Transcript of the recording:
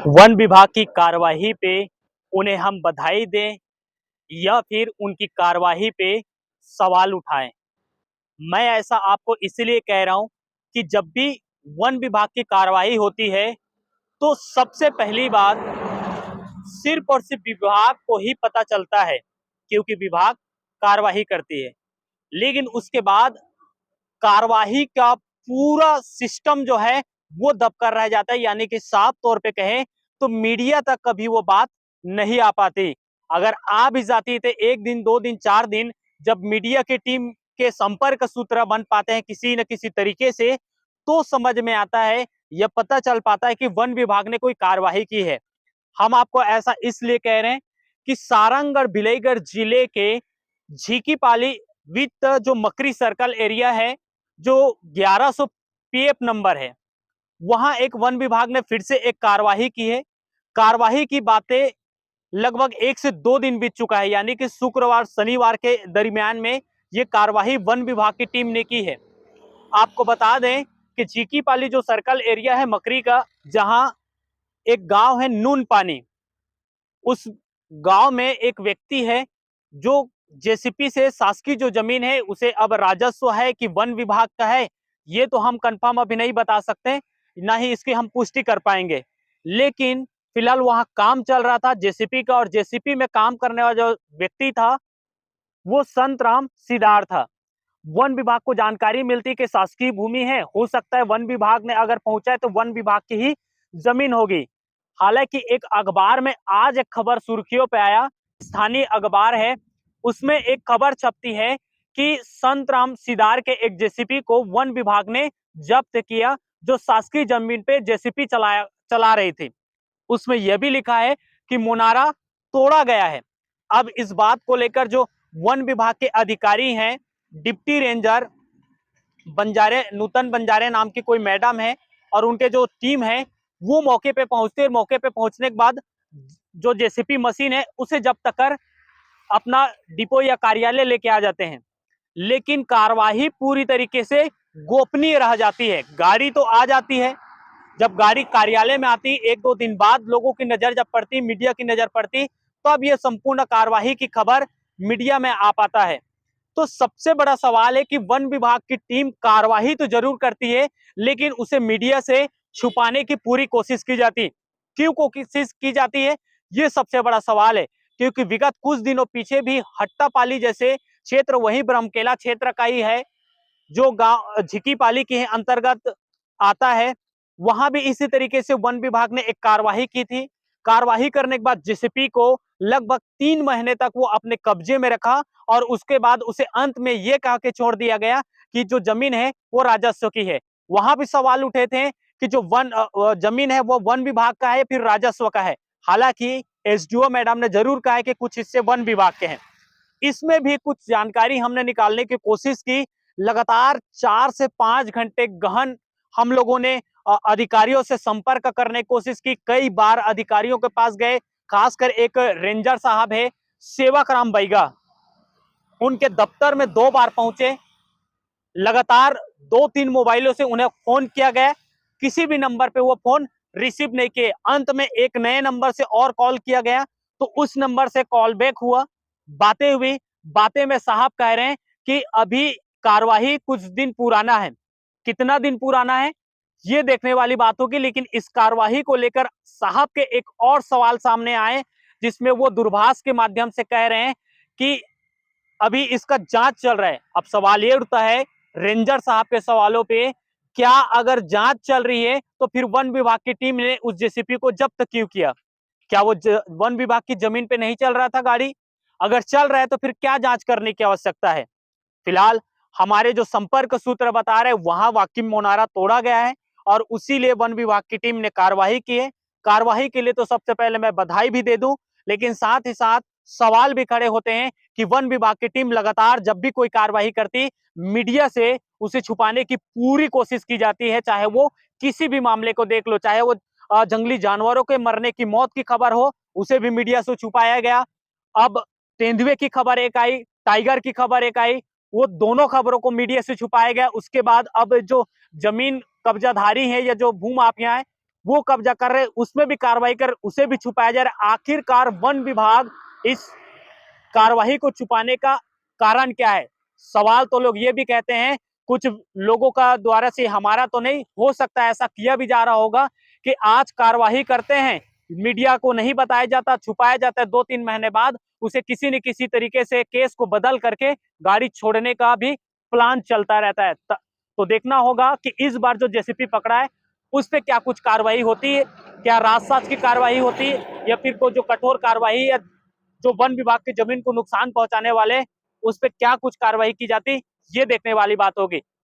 One विभाग की कार्यवाही पे उन्हें हम बधाई दें या फिर उनकी कार्यवाही पे सवाल उठाएं। मैं ऐसा आपको इसलिए कह रहा हूं कि जब भी वन विभाग की कार्यवाही होती है तो सबसे पहली बात सिर्फ और सिर्फ विभाग को ही पता चलता है, क्योंकि विभाग कार्यवाही करती है। लेकिन उसके बाद कार्यवाही का पूरा सिस्टम जो है वो दबकर रह जाता है, यानी कि साफ तौर पे कहें तो मीडिया तक कभी वो बात नहीं आ पाती। अगर आ भी जाती तो एक दिन, दो दिन, चार दिन, जब मीडिया की टीम के संपर्क सूत्र बन पाते हैं किसी न किसी तरीके से, तो समझ में आता है, यह पता चल पाता है कि वन विभाग ने कोई कार्यवाही की है। हम आपको ऐसा इसलिए कह रहे हैं कि सारंगढ़ भिलईगढ़ जिले के झीकीपाली वित्त जो मकरी सर्कल एरिया है, जो 1100 पीएफ नंबर है, वहां एक वन विभाग ने फिर से एक कार्यवाही की है। कार्यवाही की बातें लगभग 1 से 2 दिन बीत चुका है, यानी कि शुक्रवार शनिवार के दरमियान में ये कार्यवाही वन विभाग की टीम ने की है। आपको बता दें कि झीकीपाली जो सर्कल एरिया है मकरी का, जहां एक गांव है नून पानी, उस गांव में एक व्यक्ति है जो जेसीपी से शासकीय जो जमीन है उसे अब राजस्व है कि वन विभाग का है, ये तो हम कंफर्म अभी नहीं बता सकते, ना ही इसकी हम पुष्टि कर पाएंगे। लेकिन फिलहाल वहां काम चल रहा था जेसीपी का, और जेसीपी में काम करने वाला जो व्यक्ति था वो संतराम सिदार था। वन विभाग को जानकारी मिलती कि शासकीय भूमि है, हो सकता है वन विभाग ने अगर पहुंचा है तो वन विभाग की ही जमीन होगी। हालांकि एक अखबार में आज एक खबर सुर्खियों पे आया, स्थानीय अखबार है, उसमें एक खबर छपती है कि संतराम सिदार के एक जेसीपी को वन विभाग ने जब्त किया, जो शासकीय जमीन पे जेसीपी चला रही थी। उसमें यह भी लिखा है कि मुनारा तोड़ा गया है। अब इस बात को लेकर जो वन विभाग के अधिकारी हैं, डिप्टी रेंजर बंजारे, नूतन बंजारे नाम की कोई मैडम है, और उनके जो टीम है वो मौके पे पहुंचते हैं। मौके पे पहुंचने के बाद जो जेसीपी मशीन है उसे जब्त कर अपना डिपो या कार्यालय लेके आ जाते हैं। लेकिन कार्यवाही पूरी तरीके से गोपनीय रह जाती है। गाड़ी तो आ जाती है, जब गाड़ी कार्यालय में आती, 1-2 दिन बाद लोगों की नजर जब पड़ती, मीडिया की नजर पड़ती, तब यह संपूर्ण कार्यवाही की खबर मीडिया में आ पाता है। तो सबसे बड़ा सवाल है कि वन विभाग की टीम कार्यवाही तो जरूर करती है, लेकिन उसे मीडिया से छुपाने की पूरी कोशिश की जाती। क्यों कोशिश की जाती है, ये सबसे बड़ा सवाल है। क्योंकि विगत कुछ दिनों पीछे भी हट्टापाली जैसे क्षेत्र, वही ब्रह्मकेला क्षेत्र का ही है, जो गांव झिकीपाली के अंतर्गत आता है, वहां भी इसी तरीके से वन विभाग ने एक कार्यवाही की थी। कार्यवाही करने के बाद जेसीपी को लगभग 3 महीने तक वो अपने कब्जे में रखा, और उसके बाद उसे अंत में यह कह के छोड़ दिया गया कि जो जमीन है वो राजस्व की है। वहां भी सवाल उठे थे कि जो जमीन है वो वन विभाग का है फिर राजस्व का है। हालांकि एसडीओ मैडम ने जरूर कहा है कि कुछ हिस्से वन विभाग के हैं। इसमें भी कुछ जानकारी हमने निकालने की कोशिश की। लगातार 4 से 5 घंटे गहन हम लोगों ने अधिकारियों से संपर्क करने की कोशिश की। कई बार अधिकारियों के पास गए, खासकर एक रेंजर साहब है सेवक राम बैगा, उनके दफ्तर में 2 बार पहुंचे। लगातार 2-3 मोबाइलों से उन्हें फोन किया गया, किसी भी नंबर पे वो फोन रिसीव नहीं किए। अंत में एक नए नंबर से और कॉल किया गया, तो उस नंबर से कॉल बैक हुआ, बातें हुई। बातें में साहब कह रहे हैं कि अभी कार्यवाही कुछ दिन पुराना है। कितना दिन पुराना है ये देखने वाली बात होगी, लेकिन इस कार्यवाही को लेकर साहब के एक और सवाल सामने आए, जिसमें वो दूरभाष के माध्यम से कह रहे हैं कि अभी इसका जांच चल रहा है। अब सवाल ये उठता है रेंजर साहब के सवालों पे, क्या अगर जांच चल रही है तो फिर वन विभाग की टीम ने उस जेसीपी को जब्त क्यों किया? क्या वो वन विभाग की जमीन पे नहीं चल रहा था गाड़ी? अगर चल रहा है तो फिर क्या जांच करने की आवश्यकता है? फिलहाल हमारे जो संपर्क सूत्र बता रहे हैं वहां वाकई मोनारा तोड़ा गया है, और उसी लिए वन विभाग की टीम ने कार्यवाही की है। कार्यवाही के लिए तो सबसे पहले मैं बधाई भी दे दूं, लेकिन साथ ही साथ सवाल भी खड़े होते हैं कि वन विभाग की टीम लगातार जब भी कोई कार्यवाही करती, मीडिया से उसे छुपाने की पूरी कोशिश की जाती है। चाहे वो किसी भी मामले को देख लो, चाहे वो जंगली जानवरों के मरने की, मौत की खबर हो, उसे भी मीडिया से छुपाया गया। अब तेंदुए की खबर एक आई, टाइगर की खबर एक आई, वो दोनों खबरों को मीडिया से छुपाया गया। उसके बाद अब जो जमीन कब्जाधारी है या जो भूमाफिया है, वो कब्जा कर रहे, उसमें भी कार्रवाई कर, उसे भी छुपाया जा रहा है। आखिरकार वन विभाग इस कार्रवाई को छुपाने का कारण क्या है? सवाल तो लोग ये भी कहते हैं, कुछ लोगों का द्वारा से, हमारा तो नहीं, हो सकता है ऐसा किया भी जा रहा होगा कि आज कार्रवाई करते हैं, मीडिया को नहीं बताया जाता, छुपाया जाता है, 2-3 महीने बाद उसे किसी न किसी तरीके से केस को बदल करके गाड़ी छोड़ने का भी प्लान चलता रहता है। तो देखना होगा कि इस बार जो जेसीपी पकड़ा है उस पे क्या कुछ कार्रवाई होती है, क्या राजसाज की कार्रवाई होती है, या फिर कोई जो कठोर कार्रवाई है, जो वन विभाग की जमीन को नुकसान पहुंचाने वाले, उस पर क्या कुछ कार्रवाई की जाती, ये देखने वाली बात होगी।